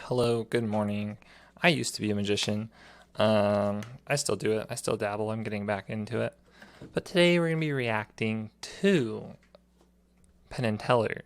Hello, good morning. I used to be a magician. I still do it. I still dabble. I'm getting back into it. But today we're going to be reacting to Penn and Teller,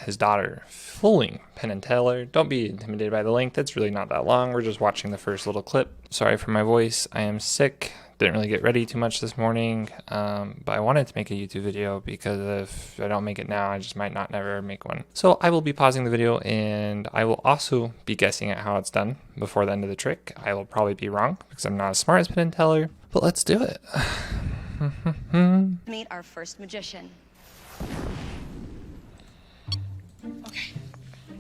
his daughter, fooling Penn and Teller. Don't be intimidated by the length. It's really not that long. We're just watching the first little clip. Sorry for my voice. I am sick. Didn't really get ready too much this morning, but I wanted to make a YouTube video because if I don't make it now, I just might not never make one. So I will be pausing the video and I will also be guessing at how it's done before the end of the trick. I will probably be wrong because I'm not as smart as Penn and Teller, but let's do it. Meet our first magician. Okay,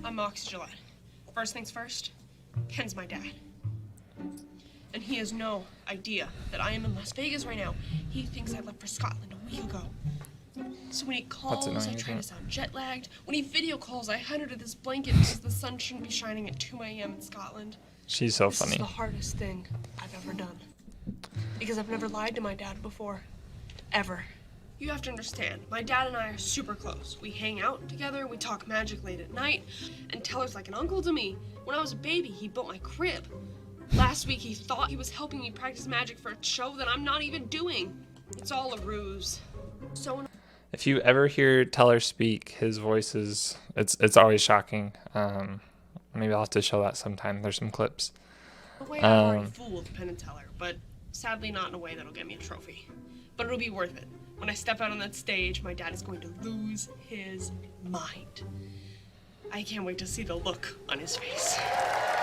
I'm Moxie, Jillette. First things first, Penn's my dad. And he has no idea that I am in Las Vegas right now. He thinks I left for Scotland a week ago. So when he calls, I try to sound jet lagged. When he video calls, I hide under this blanket because the sun shouldn't be shining at 2 a.m. in Scotland. She's so funny. This is the hardest thing I've ever done. Because I've never lied to my dad before. Ever. You have to understand, my dad and I are super close. We hang out together, we talk magic late at night, and Teller's like an uncle to me. When I was a baby, he built my crib. Last week, he thought he was helping me practice magic for a show that I'm not even doing. It's all a ruse. So if you ever hear Teller speak, his voice is, it's always shocking. Maybe I'll have to show that sometime. There's some clips. in a way, I've already fooled Penn and Teller, but sadly not in a way that'll get me a trophy. But it'll be worth it. When I step out on that stage, my dad is going to lose his mind. I can't wait to see the look on his face.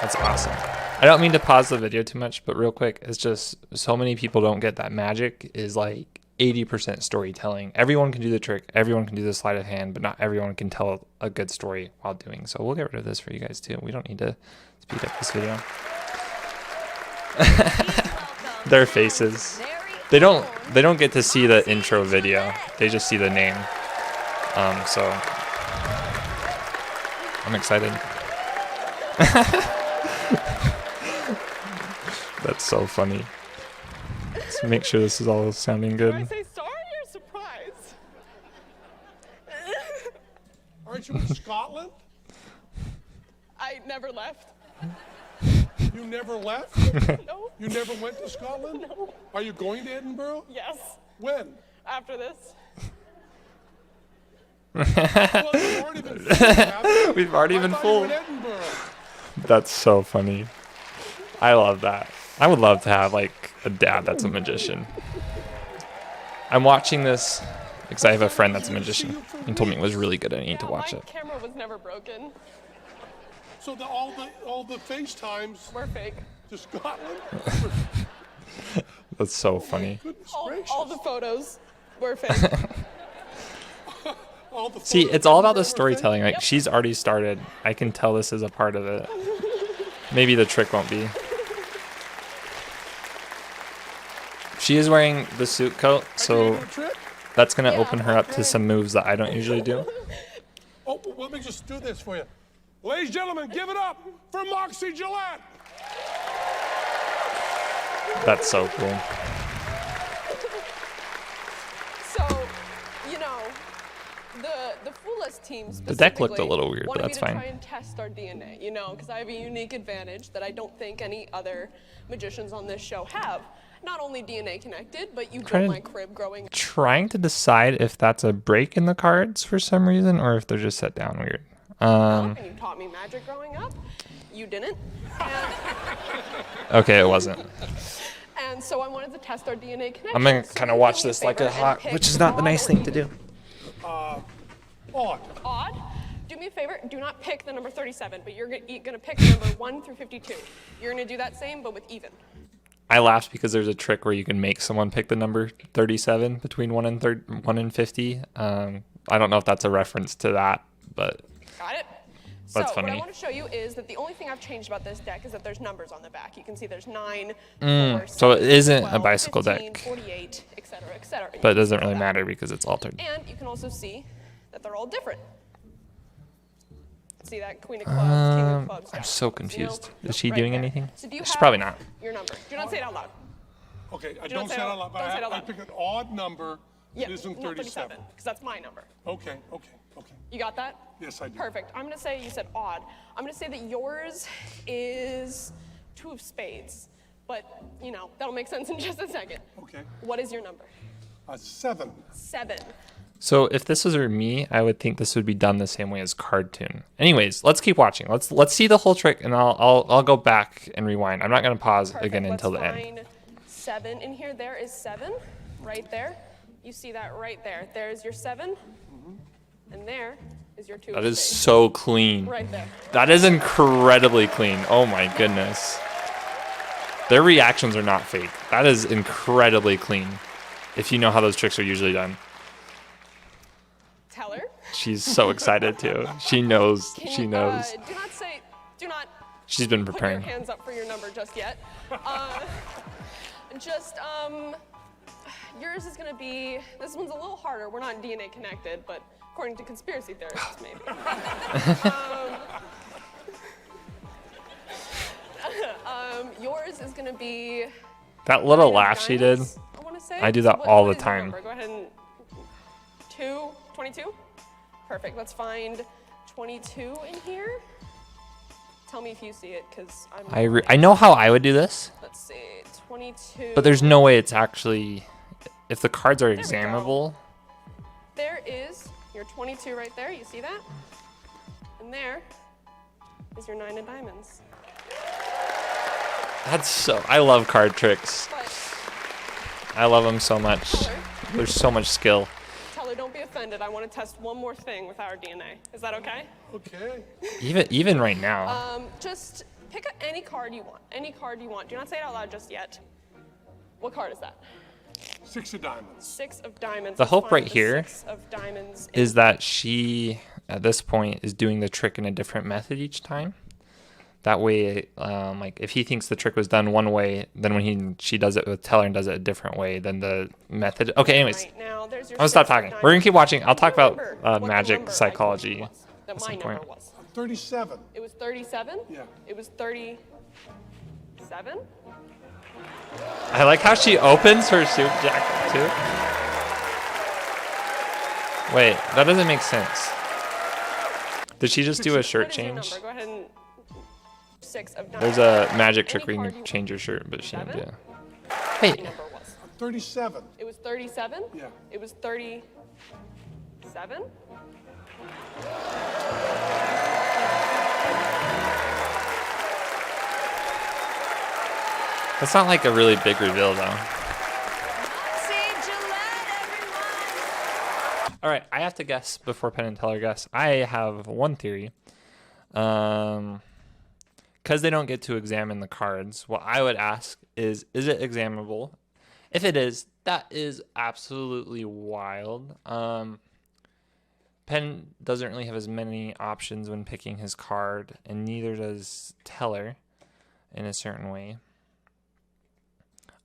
That's awesome. I don't mean to pause the video too much, but real quick, it's just so many people don't get that magic is like 80% storytelling. Everyone can do the trick. Everyone can do the sleight of hand, but not everyone can tell a good story while doing. So we'll get rid of this for you guys too. We don't need to speed up this video. Their faces. They don't get to see the intro video. They just see the name. So I'm excited. That's so funny. Let's make sure this is all sounding good. I say sorry or surprise? Aren't you in Scotland? I never left. You never left? No. You never went to Scotland? No. Are you going to Edinburgh? Yes. When? After this. Well, you've already been fooled, haven't you? We've already I been thought you were fooled. in Edinburgh. That's so funny. I love that. I would love to have like a dad that's a magician. I'm watching this because I have a friend that's a magician and told me it was really good. I need to watch my it. camera was never broken. So all the FaceTimes We're fake. to Scotland? That's so funny. Goodness All gracious. the photos were fake. All the See, photos it's all about the were fake? storytelling. Like she's already started. I can tell this is a part of it. Maybe the trick won't be. She is wearing the suit coat, so Are you trick? that's going to open her up to some moves that I don't usually do. Oh, let me just do this for you. Ladies and gentlemen, give it up for Moxie Jillette. That's so cool. So, you know, the Fool Us team The deck looked a specifically little weird, but wanted that's me to fine. try and test our DNA, you know, because I have a unique advantage that I don't think any other magicians on this show have. Not only DNA connected, but you built my crib growing up. Trying to decide if that's a break in the cards for some reason or if they're just set down weird. And you taught me magic growing up. You didn't. Okay, it wasn't. And so I wanted to test our DNA connection. I'm gonna So kind of you watch do me this like a favor and hawk, pick which is not the odd nice or thing to even. do. Odd. Odd? Do me a favor, do not pick the number 37, but you're gonna pick the number 1 through 52. You're gonna do that same, but with even. I laughed because there's a trick where you can make someone pick the number 37 between 1 and 50. I don't know if that's a reference to that, but Got it? That's so what I funny. want to show you is that the only thing I've changed about this deck is that there's numbers on the back. You can see there's 9, 4, so it 7, isn't a 12, bicycle 15, deck. 48, etc., etc. but it doesn't really matter because it's altered. And you can also see that they're all different. See that Queen of Clubs, King of Clubs. I'm Jack so of Clubs, you know? confused. Is she Right doing there. anything? So do you She's have probably not. your number? Do not say it out loud. Okay, I Do not don't say say it it out- out loud, but don't say it out I loud. pick an odd number Yeah, Isn't not 37. because that's my number. Okay. You got that? Yes, I do. Perfect. I'm gonna say you said odd. I'm gonna say that yours is 2 of spades, but you know that'll make sense in just a second. Okay. What is your number? 7. 7. So if this was me, I would think this would be done the same way as cartoon. Anyways, let's keep watching. Let's see the whole trick, and I'll go back and rewind. I'm not gonna pause Perfect. again until the Let's end. find 7 in here. There is 7, right there. You see that right there. There's your 7, and there is your 2. That of is spades. so clean. Right there. That is incredibly clean. Oh my goodness. Their reactions are not fake. That is incredibly clean. If you know how those tricks are usually done. Tell her. She's so excited too. She knows. Can She you, knows. do not She's been put preparing. your hands up for your number just yet. Yours is gonna be, this one's a little harder. We're not DNA connected, but according to conspiracy theorists, maybe. Yours is gonna be That little 9 of laugh she did. diamonds, I wanna say. I do that What- all what the is your time. number? Go ahead and 22? Perfect, let's find 22 in here. Tell me if you see it, because I know how I would do this, Let's see, 22. but there's no way it's actually. If the cards are we go. examinable, There is your 22 right there. You see that? And there is your 9 of diamonds. that's so. I love card tricks. But I love them so much. tell her, There's so much skill. don't be offended. I want to test one more thing with our DNA. Is that okay? Okay. Even right now. Just pick any card you want. Any card you want. Do not say it out loud just yet. What card is that? 6 of diamonds. 6 of diamonds. The Let's hope find right the here 6 of diamonds Is that she at this point is doing the trick in a different method each time. That way, like if he thinks the trick was done one way, then when she does it with Teller and does it a different way, then the method. Okay, anyways, right now. There's your I'm gonna stop 6 of talking. We're gonna keep diamonds. watching. I'll talk Do you about remember what the magic number I psychology told you was, that at my some number point. was. 37. It was 37? Yeah. It was 37? I like how she opens her suit jacket too. Wait, that doesn't make sense. Did she just do a shirt What is your change? number? Go ahead and 6 of There's diamonds. a magic trick Any where you card can you change your shirt, but she didn't do it. What Wait, number was? 37. It was 37? Yeah. It was 37? that's not like a really big reveal though. See Jillette, everyone! All right, I have to guess before Penn and Teller guess. I have one theory. Because they don't get to examine the cards, what I would ask is it examinable? If it is, that is absolutely wild. Penn doesn't really have as many options when picking his card, and neither does Teller in a certain way.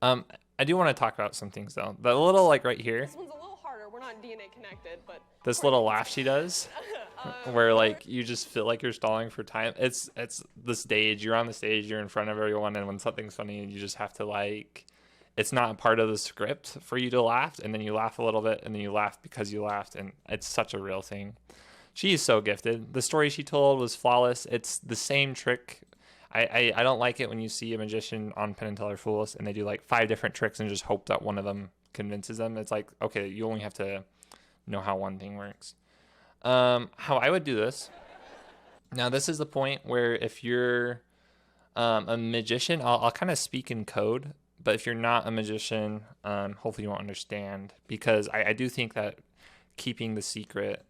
I do want to talk about some things though. The little like right here, This one's a little harder. We're not DNA connected, but this little laugh she does, where like you just feel like you're stalling for time. It's the stage. You're on the stage. You're in front of everyone, and when something's funny, you just have to like. It's not part of the script for you to laugh, and then you laugh a little bit, and then you laugh because you laughed, and it's such a real thing. She's so gifted. The story she told was flawless. It's the same trick. I don't like it when you see a magician on Penn and Teller Fool Us and they do like 5 different tricks and just hope that one of them convinces them. It's like, okay, you only have to know how one thing works. How I would do this. Now, this is the point where if you're a magician, I'll kind of speak in code. But if you're not a magician, hopefully you won't understand. Because I do think that keeping the secret,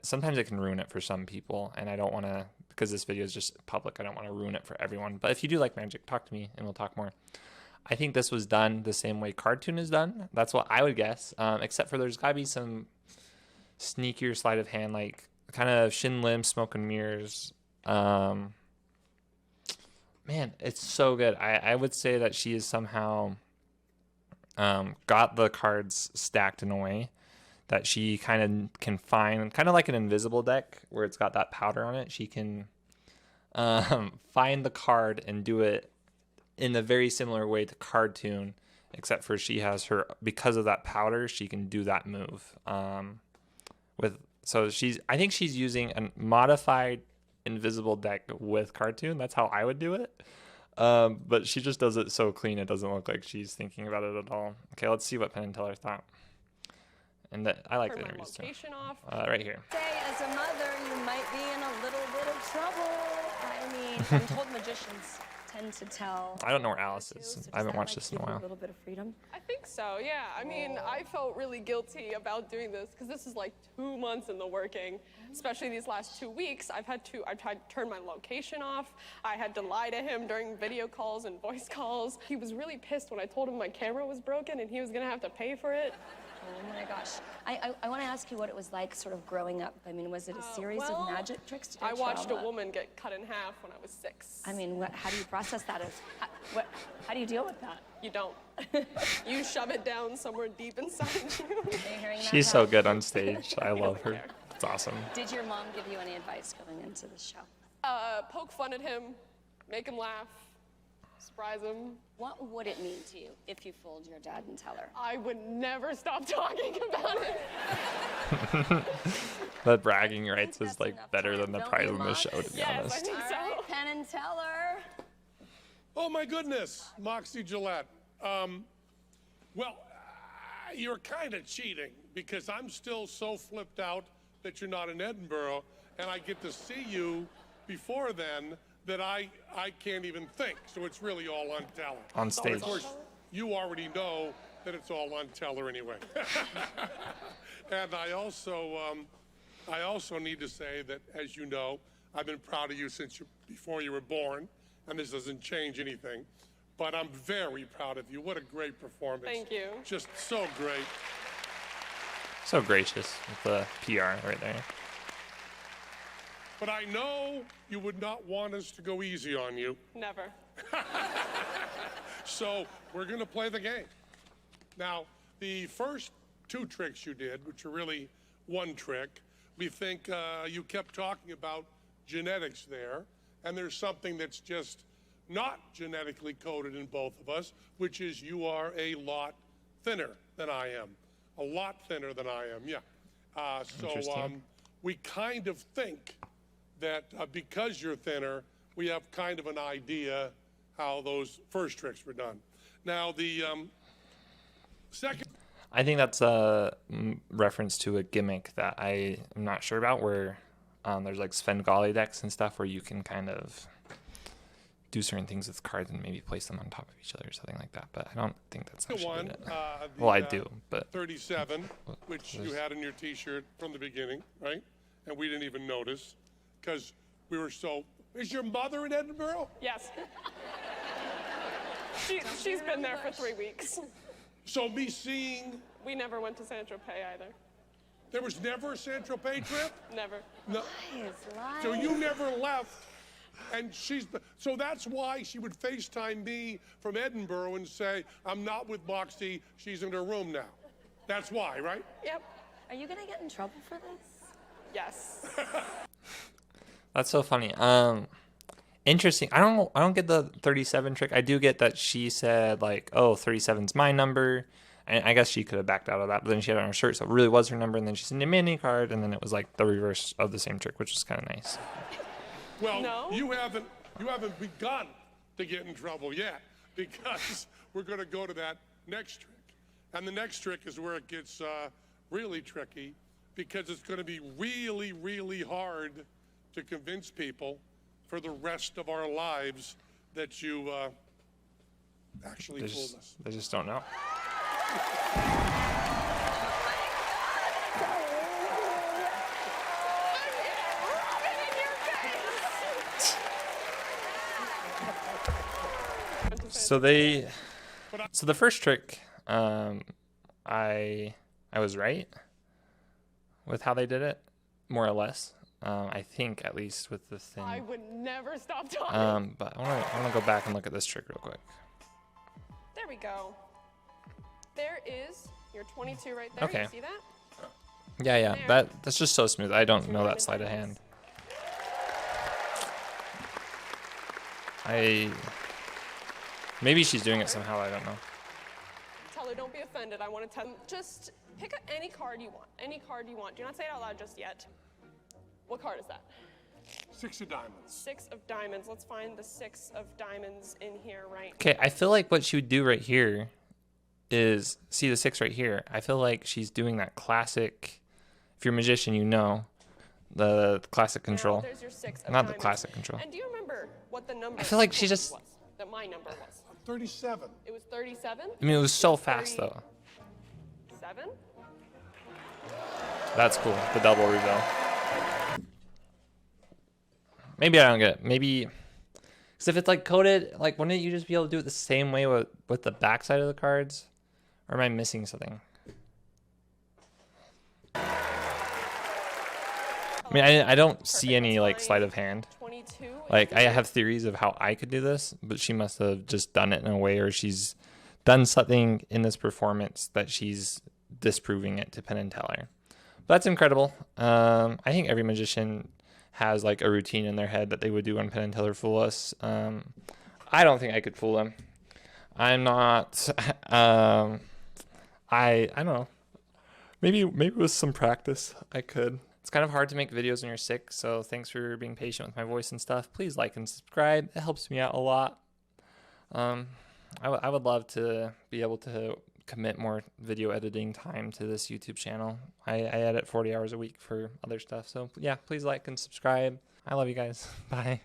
sometimes it can ruin it for some people. And I don't want to, because this video is just public, I don't want to ruin it for everyone. But if you do like magic, talk to me and we'll talk more. I think this was done the same way cartoon is done. That's what I would guess. Except for there's got to be some sneakier sleight of hand, like kind of shin limb, smoke and mirrors. Man, it's so good. I would say that she is somehow got the cards stacked in a way that she kind of can find, kind of like an invisible deck where it's got that powder on it. She can find the card and do it in a very similar way to cartoon except for she has her, because of that powder, she can do that move. I think she's using a modified invisible deck with cartoon. That's how I would do it. But she just does it so clean, it doesn't look like she's thinking about it at all. Okay, let's see what Penn and Teller thought. And I like the Turn my interviews too. location off. Right here. Say, as a mother, you might be in a little bit of trouble. I mean, I'm told magicians tend to tell. I don't know where Alice is. So does I haven't that, watched like, this in a give you while. A little bit of freedom. I think so, yeah. I mean, I felt really guilty about doing this because this is like 2 months in the working, especially these last 2 weeks. I tried to turn my location off. I had to lie to him during video calls and voice calls. He was really pissed when I told him my camera was broken and he was gonna have to pay for it. Oh my gosh. I want to ask you what it was like sort of growing up. I mean, was it a series well, of magic tricks? Did I it watched a trauma? woman get cut in half when I was 6. I mean, how do you process that? How do you deal with that? You don't. You shove it down somewhere deep inside you. Are you hearing that, She's so Rob? good on stage. I love her. It's awesome. Did your mom give you any advice going into the show? Poke fun at him, make him laugh, surprise him. What would it mean to you if you fooled your dad and Teller? I would never stop talking about it. That bragging rights is That's like enough better time, than the don't prize you, in the Mox? show, to be Yes, I honest. think All so. right, Penn and Teller. Oh my goodness, Moxie Jillette. You're kind of cheating because I'm still so flipped out that you're not in Edinburgh, and I get to see you before then that I can't even think. So it's really all on Teller. On But stage. of course, you already know that it's all on Teller anyway. And I also need to say that, as you know, I've been proud of you since before you were born, and this doesn't change anything. But I'm very proud of you. What a great performance. Thank you. Just so great. So gracious with the PR right there. But I know you would not want us to go easy on you. Never. So we're going to play the game. Now, the first 2 tricks you did, which are really one trick, we think you kept talking about genetics there, and there's something that's just not genetically coded in both of us, which is you are a lot thinner than I am. A lot thinner than I am, yeah. Interesting. We kind of think that because you're thinner, we have kind of an idea how those first tricks were done. Now, the second... I think that's a reference to a gimmick that I am not sure about, where there's like Svengali decks and stuff where you can kind of do certain things with cards and maybe place them on top of each other or something like that. But I don't think that's actually one, it. the, Well, I do, but 37, which you had in your T-shirt from the beginning, right? And we didn't even notice because we were so... Is your mother in Edinburgh? Yes. She's been there for 3 weeks. So me seeing... We never went to San Tropez either. There was never a San Tropez trip? Never. No. Lies. So you never left, and so that's why she would FaceTime me from Edinburgh and say, I'm not with Moxie, she's in her room now. That's why, right? Yep. Are you gonna get in trouble for this? Yes. that's so funny. Interesting. I don't get the 37 trick. I do get that she said like, oh, 37's my number. And I guess she could have backed out of that, but then she had it on her shirt, so it really was her number. And then she sent a mini card, and then it was like the reverse of the same trick, which is kind of nice. Well, No. you haven't begun to get in trouble yet, because we're going to go to that next trick. And the next trick is where it gets really tricky, because it's going to be really, really hard to convince people for the rest of our lives that you actually fooled us. They just don't know. So the first trick, I was right with how they did it, more or less. I think at least with the thing. I would never stop talking. But I want to go back and look at this trick real quick. There we go. There is your 22 right there. Okay. You see that? Yeah, There. that's just so smooth. I don't know that sleight of hand. Maybe she's doing it somehow. I don't know. Taylor, don't be offended. I want to tell. Just pick any card you want. Any card you want. Do not say it out loud just yet. What card is that? 6 of diamonds. 6 of diamonds. Let's find the 6 of diamonds in here right Okay, I feel like what she would do right here is, see the 6 right here? I feel like she's doing that classic, if you're a magician, you know, the classic control. Now, there's your 6 of Not diamonds. the classic control. And do you remember what the number I feel like she just... was? That my number was. 37. It was 37? I mean, it was so fast, though. 7? That's cool, the double reveal. Maybe I don't get it. Maybe... Because if it's, like, coded, like, wouldn't you just be able to do it the same way with the back side of the cards? Or am I missing something? I mean, I don't see any, like, sleight of hand. 22. Like, I have theories of how I could do this, but she must have just done it in a way, or she's done something in this performance that she's disproving it to Penn and Teller. But that's incredible. I think every magician has, like, a routine in their head that they would do when Penn and Teller fool us. I don't think I could fool them. I'm not... I don't know. Maybe with some practice, I could. It's kind of hard to make videos when you're sick, so thanks for being patient with my voice and stuff. Please like and subscribe. It helps me out a lot. I would love to be able to commit more video editing time to this YouTube channel. I edit 40 hours a week for other stuff, so yeah, please like and subscribe. I love you guys. Bye.